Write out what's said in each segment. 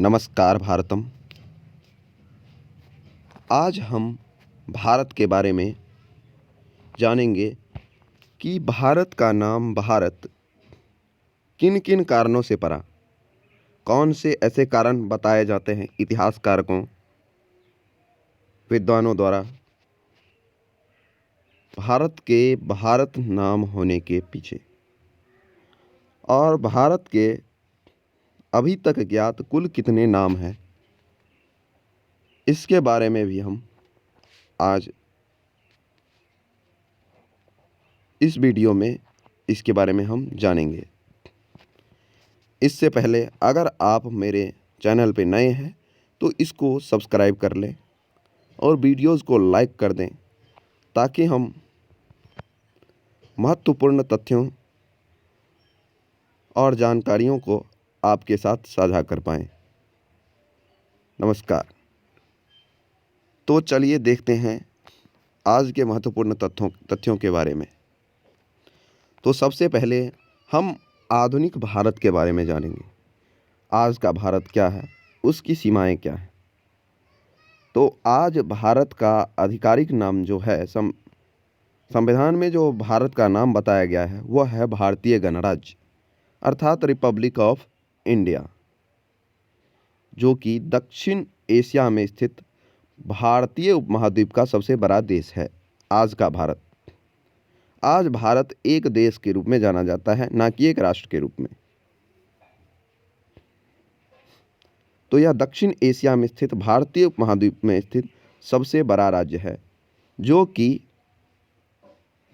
नमस्कार भारतम। आज हम भारत के बारे में जानेंगे कि भारत का नाम भारत किन किन कारणों से पड़ा। कौन से ऐसे कारण बताए जाते हैं इतिहासकारों विद्वानों द्वारा भारत के भारत नाम होने के पीछे, और भारत के अभी तक ज्ञात कुल कितने नाम हैं, इसके बारे में भी हम आज इस वीडियो में इसके बारे में हम जानेंगे। इससे पहले अगर आप मेरे चैनल पे नए हैं तो इसको सब्सक्राइब कर लें और वीडियोस को लाइक कर दें, ताकि हम महत्वपूर्ण तथ्यों और जानकारियों को आपके साथ साझा कर पाएँ। नमस्कार। तो चलिए देखते हैं आज के महत्वपूर्ण तथ्यों के बारे में। तो सबसे पहले हम आधुनिक भारत के बारे में जानेंगे। आज का भारत क्या है, उसकी सीमाएं क्या हैं। तो आज भारत का आधिकारिक नाम जो है, संविधान में जो भारत का नाम बताया गया है वह है भारतीय गणराज्य, अर्थात रिपब्लिक ऑफ इंडिया, जो कि दक्षिण एशिया में स्थित भारतीय उपमहाद्वीप का सबसे बड़ा देश है। आज भारत एक देश के रूप में जाना जाता है, ना कि एक राष्ट्र के रूप में। तो यह दक्षिण एशिया में स्थित भारतीय उपमहाद्वीप में स्थित सबसे बड़ा राज्य है, जो कि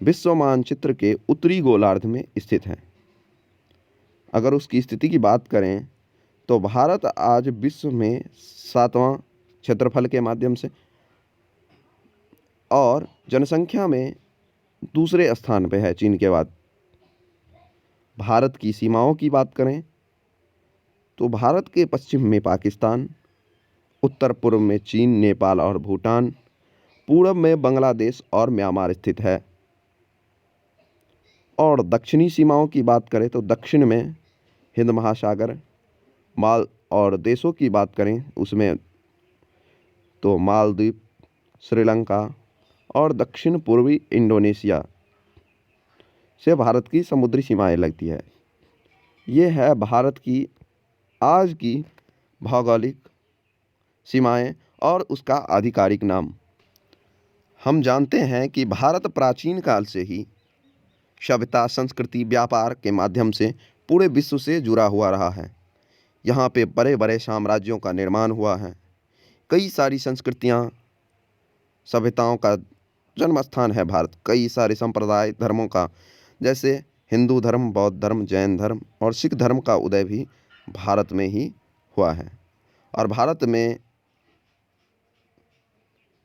विश्व मानचित्र के उत्तरी गोलार्ध में स्थित है। अगर उसकी स्थिति की बात करें तो भारत आज विश्व में 7वां क्षेत्रफल के माध्यम से और जनसंख्या में दूसरे स्थान पे है चीन के बाद। भारत की सीमाओं की बात करें तो भारत के पश्चिम में पाकिस्तान, उत्तर पूर्व में चीन, नेपाल और भूटान, पूर्व में बांग्लादेश और म्यांमार स्थित है। और दक्षिणी सीमाओं की बात करें तो दक्षिण में हिंद महासागर, और देशों की बात करें उसमें तो मालदीव, श्रीलंका और दक्षिण पूर्वी इंडोनेशिया से भारत की समुद्री सीमाएं लगती है। ये है भारत की आज की भौगोलिक सीमाएं और उसका आधिकारिक नाम। हम जानते हैं कि भारत प्राचीन काल से ही सभ्यता, संस्कृति, व्यापार के माध्यम से पूरे विश्व से जुड़ा हुआ रहा है। यहाँ पे बड़े बड़े साम्राज्यों का निर्माण हुआ है। कई सारी संस्कृतियाँ, सभ्यताओं का जन्म स्थान है भारत। कई सारे संप्रदाय, धर्मों का, जैसे हिंदू धर्म, बौद्ध धर्म, जैन धर्म और सिख धर्म का उदय भी भारत में ही हुआ है। और भारत में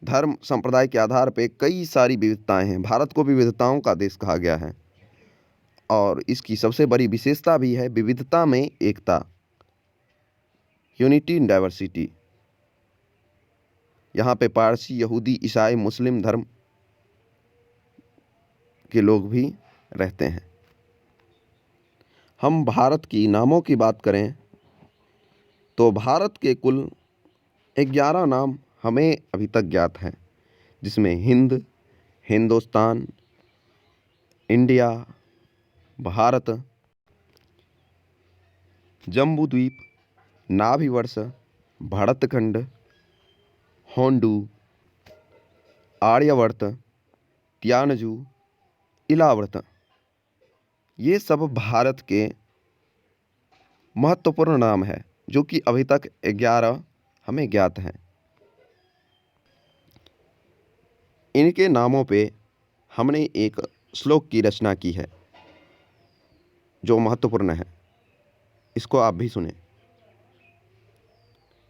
धर्म संप्रदाय के आधार पे कई सारी विविधताएं हैं। भारत को विविधताओं का देश कहा गया है, और इसकी सबसे बड़ी विशेषता भी है विविधता में एकता, यूनिटी इन डाइवर्सिटी। यहाँ पे पारसी, यहूदी, ईसाई, मुस्लिम धर्म के लोग भी रहते हैं। हम भारत की नामों की बात करें तो भारत के कुल 11 नाम हमें अभी तक ज्ञात हैं, जिसमें हिंद, हिंदुस्तान, इंडिया, भारत, जम्बूद्वीप, नाभिवर्ष, भरतखंड, होंडू, आर्यवर्त, त्यानजू, इलावर्त, ये सब भारत के महत्वपूर्ण नाम है, जो कि अभी तक 11 हमें ज्ञात हैं। इनके नामों पे हमने एक श्लोक की रचना की है जो महत्वपूर्ण है। इसको आप भी सुने।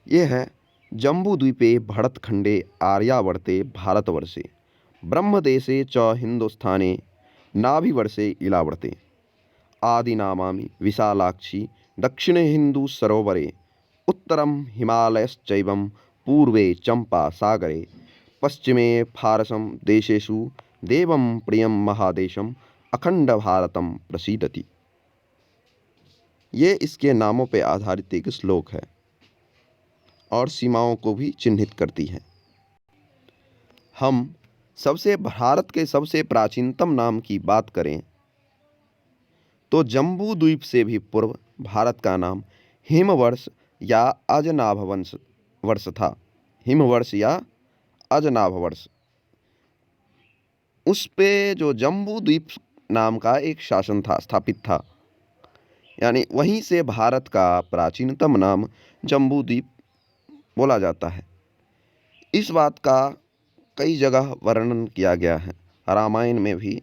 ये है: जम्बूद्वीपे भरतखंडे आर्यावर्ते भारतवर्षे ब्रह्मदेशे च हिंदुस्थाने नाभिवर्षे इलावर्ते आदिनामामि विशालाक्षी दक्षिणे हिंदू सरोवरे उत्तरम हिमालयश्चैवं पूर्वे चंपा सागरे पश्चिमे फारसम देशेषु देवं प्रियं महादेशम अखंड भारतम प्रसीदति। ये इसके नामों पे आधारित एक श्लोक है। और सीमाओं को भी चिन्हित करती हैं। हम भारत के सबसे प्राचीनतम नाम की बात करें तो जम्बू द्वीप से भी पूर्व भारत का नाम हिमवर्ष या अजनाभ वर्ष था। हिमवर्ष या अजनाभ वर्ष, उस पे जो जम्बू द्वीप नाम का एक शासन था, स्थापित था, यानी वहीं से भारत का प्राचीनतम नाम जम्बू द्वीप बोला जाता है। इस बात का कई जगह वर्णन किया गया है। रामायण में भी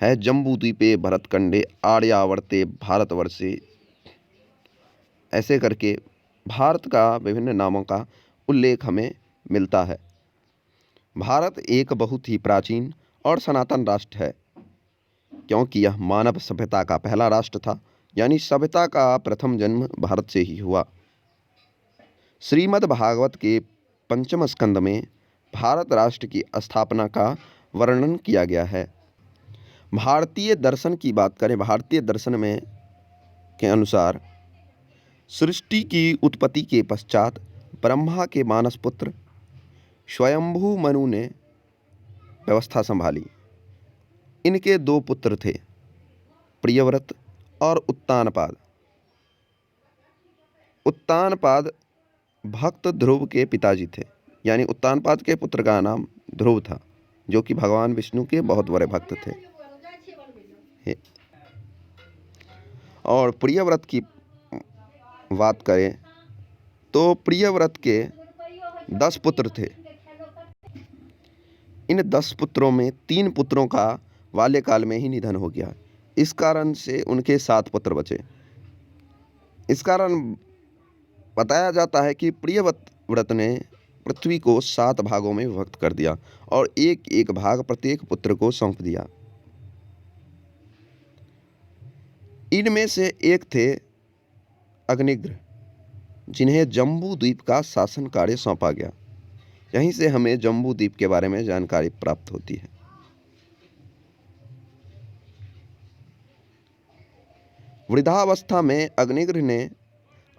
है, जम्बू द्वीपे भरतखंडे आर्यावर्ते भारतवर्षे, ऐसे करके भारत का विभिन्न नामों का उल्लेख हमें मिलता है। भारत एक बहुत ही प्राचीन और सनातन राष्ट्र है, क्योंकि यह मानव सभ्यता का पहला राष्ट्र था, यानी सभ्यता का प्रथम जन्म भारत से ही हुआ। श्रीमद् भागवत के पंचम स्कंद में भारत राष्ट्र की स्थापना का वर्णन किया गया है। भारतीय दर्शन की बात करें, भारतीय दर्शन में के अनुसार सृष्टि की उत्पत्ति के पश्चात ब्रह्मा के मानस पुत्र स्वयंभू मनु ने व्यवस्था संभाली। इनके 2 पुत्र थे, प्रियव्रत और उत्तानपाद। उत्तानपाद भक्त ध्रुव के पिताजी थे, यानी उत्तानपाद के पुत्र का नाम ध्रुव था, जो कि भगवान विष्णु के बहुत बड़े भक्त थे। और प्रियव्रत की बात करें तो प्रियव्रत के 10 पुत्र थे। इन 10 पुत्रों में 3 पुत्रों का बाल्यकाल में ही निधन हो गया। इस कारण से उनके 7 पुत्र बचे। इस कारण बताया जाता है कि प्रियव्रत ने पृथ्वी को 7 भागों में विभक्त कर दिया और एक एक भाग प्रत्येक पुत्र को सौंप दिया। इनमें से एक थे अग्निग्र, जिन्हें जम्बू द्वीप का शासन कार्य सौंपा गया। यहीं से हमें जम्बू द्वीप के बारे में जानकारी प्राप्त होती है। वृद्धावस्था में अग्निग्र ने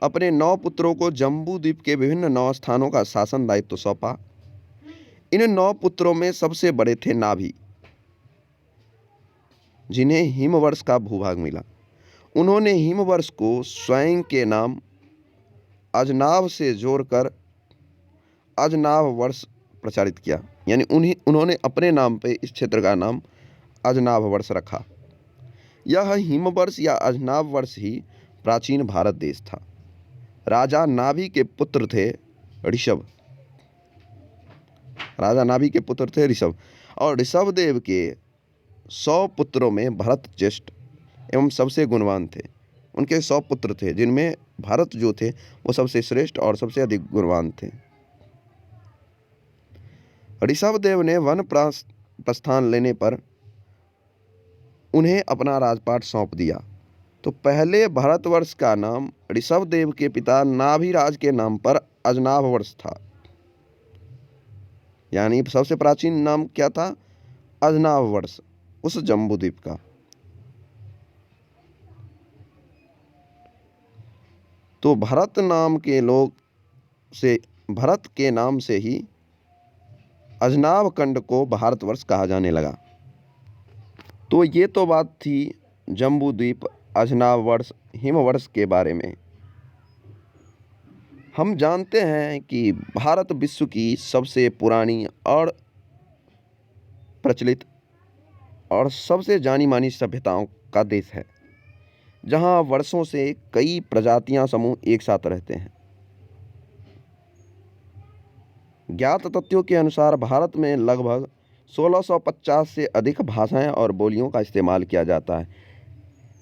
अपने 9 पुत्रों को जम्बू द्वीप के विभिन्न 9 स्थानों का शासन दायित्व सौंपा। इन 9 पुत्रों में सबसे बड़े थे नाभि, जिन्हें हिमवर्ष का भूभाग मिला। उन्होंने हिमवर्ष को स्वयं के नाम अजनाभ से जोड़कर अजनाभ वर्ष प्रचारित किया, यानी उन्होंने अपने नाम पे इस क्षेत्र का नाम अजनाभ वर्ष रखा। यह हिमवर्ष या अजनाभ वर्ष ही प्राचीन भारत देश था। राजा नाभि के पुत्र थे ऋषभ। राजा नाभि के पुत्र थे ऋषभ, और ऋषभ देव के 100 पुत्रों में भरत ज्येष्ठ एवं सबसे गुणवान थे। उनके 100 पुत्र थे, जिनमें भरत जो थे वो सबसे श्रेष्ठ और सबसे अधिक गुणवान थे। ऋषभ देव ने वन प्रस्थान लेने पर उन्हें अपना राजपाट सौंप दिया। तो पहले भारतवर्ष का नाम ऋषभ देव के पिता नाभिराज के नाम पर अजनाभ वर्ष था, यानी सबसे प्राचीन नाम क्या था? अजनाभ वर्ष, उस जम्बू द्वीप का। तो भरत के नाम से ही अजनाभ खंड को भारतवर्ष कहा जाने लगा। तो ये तो बात थी जम्बू द्वीप, अजनाभ वर्ष, हिमवर्ष के बारे में। हम जानते हैं कि भारत विश्व की सबसे पुरानी और प्रचलित और सबसे जानी मानी सभ्यताओं का देश है, जहां वर्षों से कई प्रजातियां समूह एक साथ रहते हैं। ज्ञात तथ्यों के अनुसार भारत में लगभग 1650 से अधिक भाषाएं और बोलियों का इस्तेमाल किया जाता है।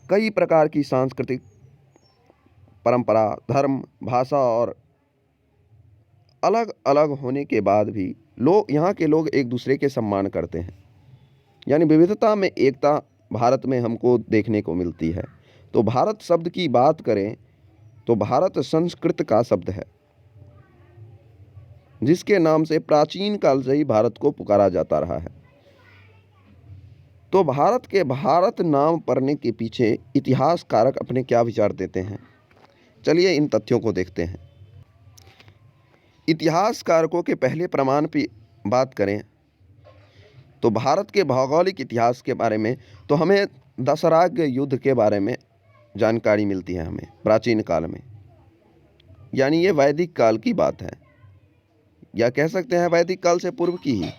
कई प्रकार की सांस्कृतिक परंपरा, धर्म, भाषा और अलग अलग होने के बाद भी यहाँ के लोग एक दूसरे के सम्मान करते हैं, यानी विविधता में एकता भारत में हमको देखने को मिलती है। तो भारत शब्द की बात करें तो भारत संस्कृत का शब्द है, जिसके नाम से प्राचीन काल से ही भारत को पुकारा जाता रहा है। तो भारत के भारत नाम पड़ने के पीछे इतिहासकारक अपने क्या विचार देते हैं, चलिए इन तथ्यों को देखते हैं। इतिहासकारकों के पहले प्रमाण की बात करें तो भारत के भौगोलिक इतिहास के बारे में तो हमें दशराग युद्ध के बारे में जानकारी मिलती है हमें प्राचीन काल में, यानी ये वैदिक काल की बात है, या कह सकते हैं वैदिक काल से पूर्व की ही,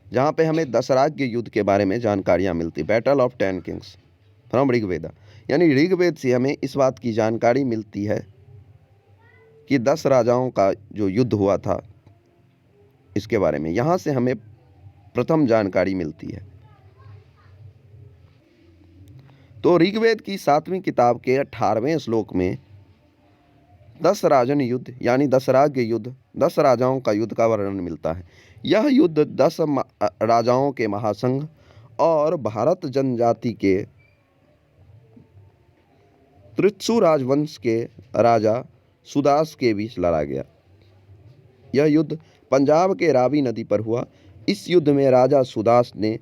जहाँ पे हमें दशराग युद्ध के बारे में जानकारियाँ मिलती। Battle of 10 Kings from Rigveda, यानी ऋग्वेद से हमें इस बात की जानकारी मिलती है कि 10 राजाओं का जो युद्ध हुआ था इसके बारे में, यहाँ से हमें प्रथम जानकारी मिलती है। तो ऋग्वेद की 7वीं किताब के 18वें श्लोक में 10 राजन युद्ध यानी दशराग युद्ध, 10 राजाओं का युद्ध का वर्णन मिलता है। यह युद्ध 10 राजाओं के महासंघ और भारत जनजाति के त्रित्सु राजवंश के राजा सुदास के बीच लड़ा गया। यह युद्ध पंजाब के रावी नदी पर हुआ। इस युद्ध में राजा सुदास ने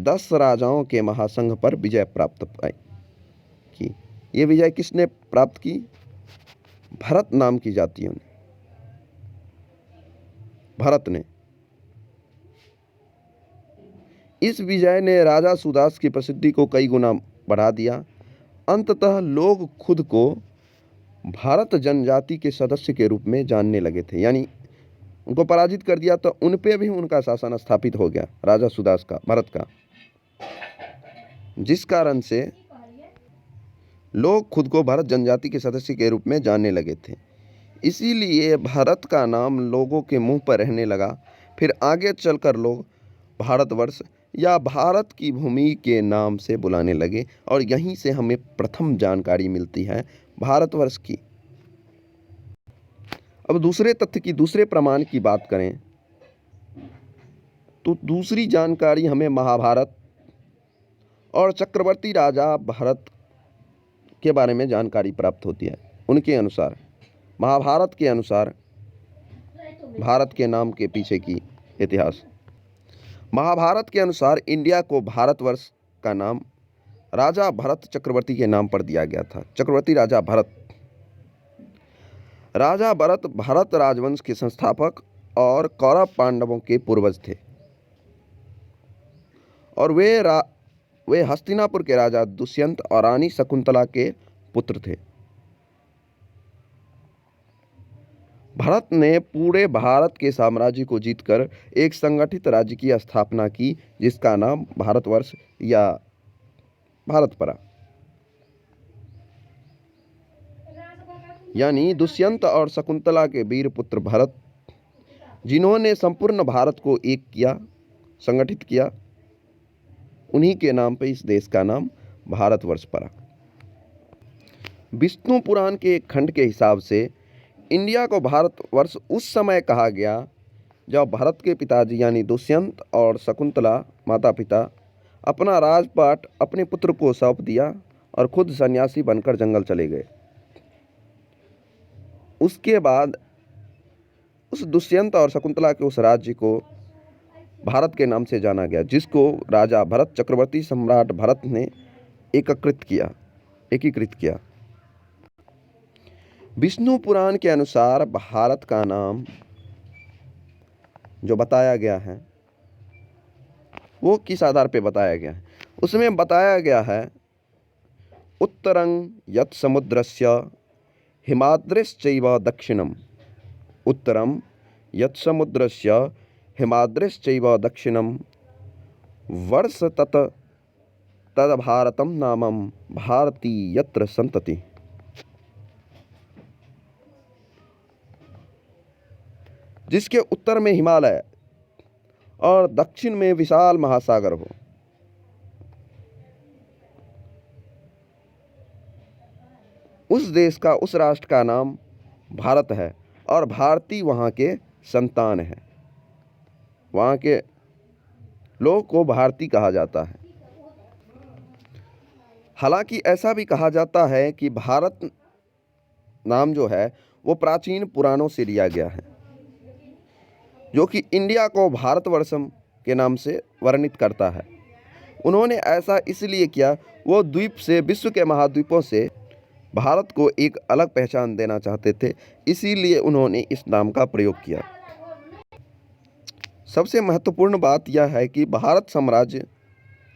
10 राजाओं के महासंघ पर विजय प्राप्त की। ये विजय किसने प्राप्त की? भरत नाम की जातियों ने, भरत ने। इस विजय ने राजा सुदास की प्रसिद्धि को कई गुना बढ़ा दिया। अंततः लोग खुद को भारत जनजाति के सदस्य के रूप में जानने लगे थे, यानी उनको पराजित कर दिया तो उन पे भी उनका शासन स्थापित हो गया, राजा सुदास का, भरत का, जिस कारण से लोग खुद को भारत जनजाति के सदस्य के रूप में जानने लगे थे। इसीलिए भारत का नाम लोगों के मुंह पर रहने लगा। फिर आगे चलकर लोग भारतवर्ष या भारत की भूमि के नाम से बुलाने लगे और यहीं से हमें प्रथम जानकारी मिलती है भारतवर्ष की। अब दूसरे तथ्य की, दूसरे प्रमाण की बात करें तो दूसरी जानकारी हमें महाभारत और चक्रवर्ती राजा भरत के बारे में जानकारी प्राप्त होती है। उनके अनुसार, महाभारत के अनुसार, भारत के नाम के पीछे की इतिहास, महाभारत के अनुसार इंडिया को भारतवर्ष का नाम राजा भरत चक्रवर्ती के नाम पर दिया गया था। चक्रवर्ती राजा भरत। राजा भरत भारत राजवंश के संस्थापक और कौरव पांडवों के पूर्वज थे और वे हस्तिनापुर के राजा दुष्यंत और रानी शकुंतला के पुत्र थे। भरत ने पूरे भारत के साम्राज्य को जीतकर एक संगठित राज्य की स्थापना की जिसका नाम भारतवर्ष या भारत पड़ा। यानी दुष्यंत और शकुंतला के वीर पुत्र भरत, जिन्होंने संपूर्ण भारत को एक किया, संगठित किया, उन्हीं के नाम पे इस देश का नाम भारतवर्ष पड़ा। विष्णु पुराण के एक खंड के हिसाब से इंडिया को भारतवर्ष उस समय कहा गया जब भरत के पिताजी यानी दुष्यंत और शकुंतला माता पिता अपना राजपाट अपने पुत्र को सौंप दिया और खुद सन्यासी बनकर जंगल चले गए। उसके बाद उस दुष्यंत और शकुंतला के उस राज्य को भारत के नाम से जाना गया, जिसको राजा भरत, चक्रवर्ती सम्राट भरत ने एकीकृत किया। विष्णु पुराण के अनुसार भारत का नाम जो बताया गया है वो किस आधार पे बताया गया है? उसमें बताया गया है उत्तरं यत् समुद्रस्य हिमाद्रिश्चैव दक्षिणम, उत्तरम यत् समुद्रस्य हिमाद्रिश्चैव दक्षिणम वर्ष तद भारतम नामम भारती यत्र संतति। जिसके उत्तर में हिमालय और दक्षिण में विशाल महासागर हो। उस देश का, उस राष्ट्र का नाम भारत है और भारतीय वहाँ के संतान हैं। वहाँ के लोगों को भारतीय कहा जाता है। हालांकि ऐसा भी कहा जाता है कि भारत नाम जो है वो प्राचीन पुराणों से लिया गया है, जो कि इंडिया को भारतवर्षम के नाम से वर्णित करता है। उन्होंने ऐसा इसलिए किया, वो द्वीप से, विश्व के महाद्वीपों से भारत को एक अलग पहचान देना चाहते थे, इसीलिए उन्होंने इस नाम का प्रयोग किया। सबसे महत्वपूर्ण बात यह है कि भारत साम्राज्य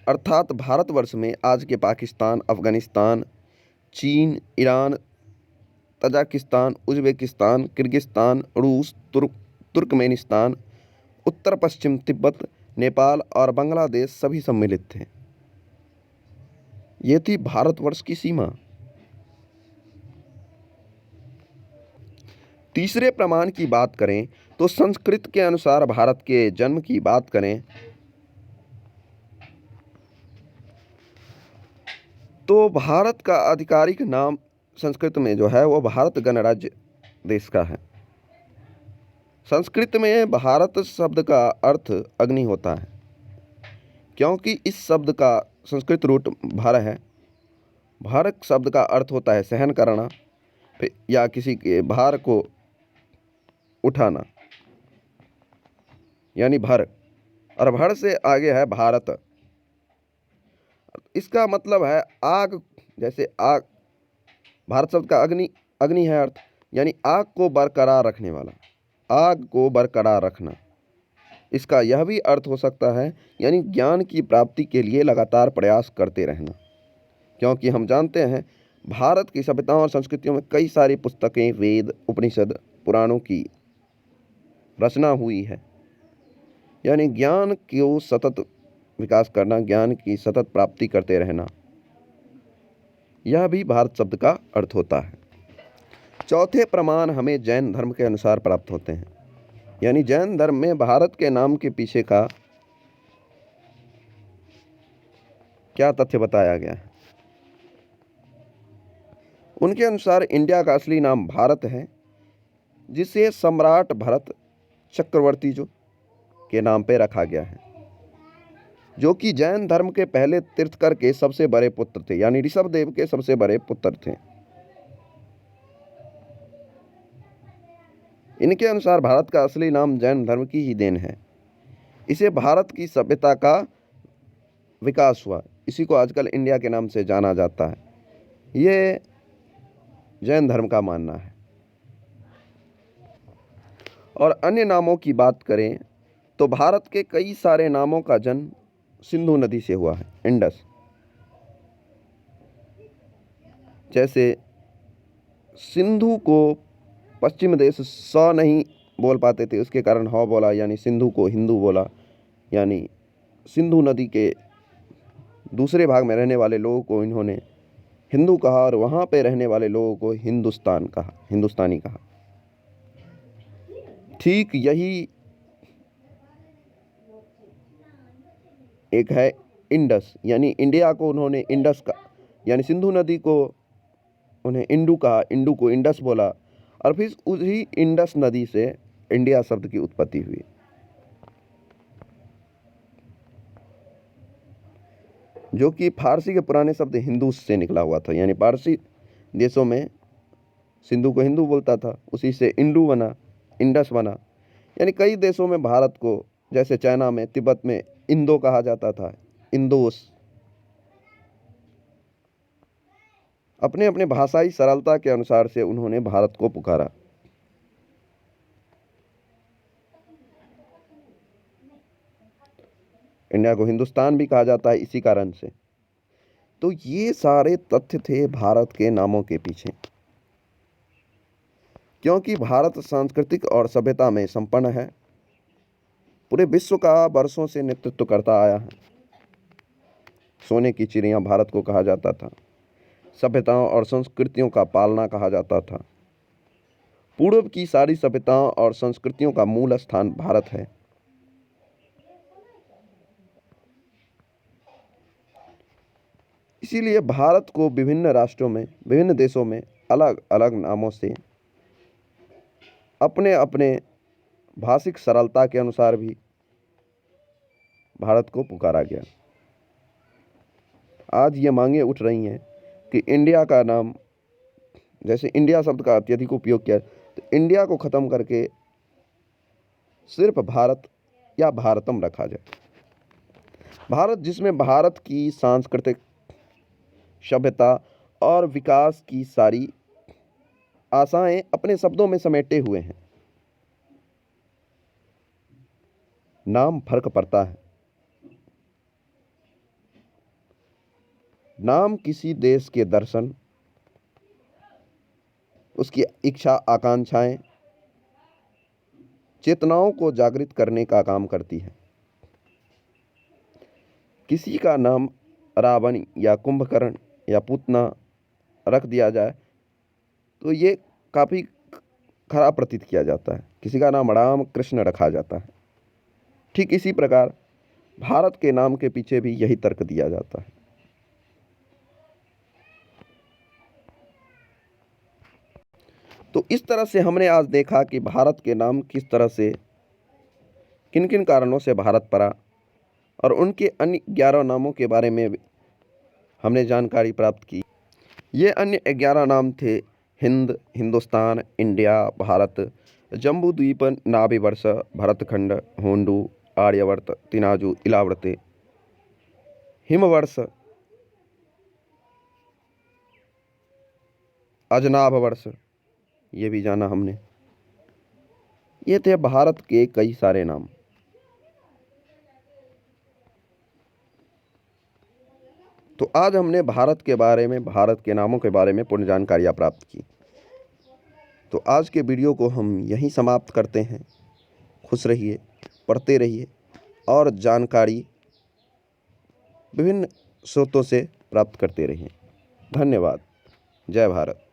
अर्थात भारतवर्ष में आज के पाकिस्तान, अफगानिस्तान, चीन, ईरान, तजाकिस्तान, उज़्बेकिस्तान, किर्गिस्तान, रूस, तुर्कमेनिस्तान, उत्तर पश्चिम तिब्बत, नेपाल और बांग्लादेश सभी सम्मिलित थे। ये थी भारतवर्ष की सीमा। तीसरे प्रमाण की बात करें तो संस्कृत के अनुसार भारत के जन्म की बात करें तो भारत का आधिकारिक नाम संस्कृत में जो है वो भारत गणराज्य देश का है। संस्कृत में भारत शब्द का अर्थ अग्नि होता है, क्योंकि इस शब्द का संस्कृत रूट भर है। भर शब्द का अर्थ होता है सहन करना या किसी के भार को उठाना, यानी भर, और भर से आगे है भारत। इसका मतलब है आग, जैसे आग, भारत शब्द का अग्नि है अर्थ, यानी आग को बरकरार रखने वाला, आग को बरकरार रखना। इसका यह भी अर्थ हो सकता है यानी ज्ञान की प्राप्ति के लिए लगातार प्रयास करते रहना, क्योंकि हम जानते हैं भारत की सभ्यताओं और संस्कृतियों में कई सारी पुस्तकें, वेद, उपनिषद, पुराणों की रचना हुई है। यानी ज्ञान को सतत विकास करना, ज्ञान की सतत प्राप्ति करते रहना, यह भी भारत शब्द का अर्थ होता है। चौथे प्रमाण हमें जैन धर्म के अनुसार प्राप्त होते हैं। यानी जैन धर्म में भारत के नाम के पीछे का क्या तथ्य बताया गया है। उनके अनुसार इंडिया का असली नाम भारत है, जिसे सम्राट भरत चक्रवर्ती के नाम पे रखा गया है, जो कि जैन धर्म के पहले तीर्थकर के सबसे बड़े पुत्र थे, यानी ऋषभदेव के सबसे बड़े पुत्र थे। इनके अनुसार भारत का असली नाम जैन धर्म की ही देन है। इसे भारत की सभ्यता का विकास हुआ, इसी को आजकल इंडिया के नाम से जाना जाता है। ये जैन धर्म का मानना है। और अन्य नामों की बात करें तो भारत के कई सारे नामों का जन्म सिंधु नदी से हुआ है, इंडस। जैसे सिंधु को पश्चिम देश स नहीं बोल पाते थे, उसके कारण ह बोला, यानी सिंधु को हिंदू बोला, यानी सिंधु नदी के दूसरे भाग में रहने वाले लोगों को इन्होंने हिंदू कहा और वहाँ पे रहने वाले लोगों को हिंदुस्तानी कहा। ठीक यही एक है इंडस, यानी इंडिया को उन्होंने इंडस का, यानी सिंधु नदी को उन्हें इंडू कहा, इंडू को इंडस बोला, और फिर उसी इंडस नदी से इंडिया शब्द की उत्पत्ति हुई। जो कि फारसी के पुराने शब्द हिंदू से निकला हुआ था, यानी पारसी देशों में सिंधु को हिंदू बोलता था, उसी से इंडू बना, इंडस बना। यानी कई देशों में भारत को, जैसे चाइना में, तिब्बत में इंदो कहा जाता था, इंदोस। अपने अपने भाषाई सरलता के अनुसार से उन्होंने भारत को पुकारा। इंडिया को हिंदुस्तान भी कहा जाता है इसी कारण से। तो ये सारे तथ्य थे भारत के नामों के पीछे, क्योंकि भारत सांस्कृतिक और सभ्यता में संपन्न है, पूरे विश्व का वर्षों से नेतृत्व करता आया है। सोने की चिड़िया भारत को कहा जाता था, सभ्यताओं और संस्कृतियों का पालना कहा जाता था। पूर्व की सारी सभ्यताओं और संस्कृतियों का मूल स्थान भारत है। इसीलिए भारत को विभिन्न राष्ट्रों में, विभिन्न देशों में अलग अलग नामों से अपने अपने भाषिक सरलता के अनुसार भी भारत को पुकारा गया। आज ये मांगे उठ रही हैं कि इंडिया का नाम, जैसे इंडिया शब्द का अत्यधिक उपयोग किया, तो इंडिया को ख़त्म करके सिर्फ भारत या भारतम रखा जाए। भारत, जिसमें भारत की सांस्कृतिक, सभ्यता और विकास की सारी आशाएं अपने शब्दों में समेटे हुए हैं। नाम फर्क पड़ता है। नाम किसी देश के दर्शन, उसकी इच्छा आकांक्षाएं, चेतनाओं को जागृत करने का काम करती है। किसी का नाम रावण या कुंभकर्ण या पूतना रख दिया जाए तो ये काफ़ी खराब प्रतीत किया जाता है। किसी का नाम राम कृष्ण रखा जाता है। ठीक इसी प्रकार भारत के नाम के पीछे भी यही तर्क दिया जाता है। तो इस तरह से हमने आज देखा कि भारत के नाम किस तरह से, किन किन कारणों से भारत पड़ा, और उनके अन्य 11 नामों के बारे में हमने जानकारी प्राप्त की। ये अन्य 11 नाम थे हिंद, हिंदुस्तान, इंडिया, भारत, जम्बू द्वीप, नाभिवर्ष, भरतखंड, होंडू, आर्यवर्त, तिनाजु, इलावर्ते, हिमवर्ष, अजनाभवर्ष, ये भी जाना हमने। ये थे भारत के कई सारे नाम। तो आज हमने भारत के बारे में, भारत के नामों के बारे में पूर्ण जानकारियाँ प्राप्त की। तो आज के वीडियो को हम यहीं समाप्त करते हैं। खुश रहिए, पढ़ते रहिए और जानकारी विभिन्न स्रोतों से प्राप्त करते रहिए। धन्यवाद। जय भारत।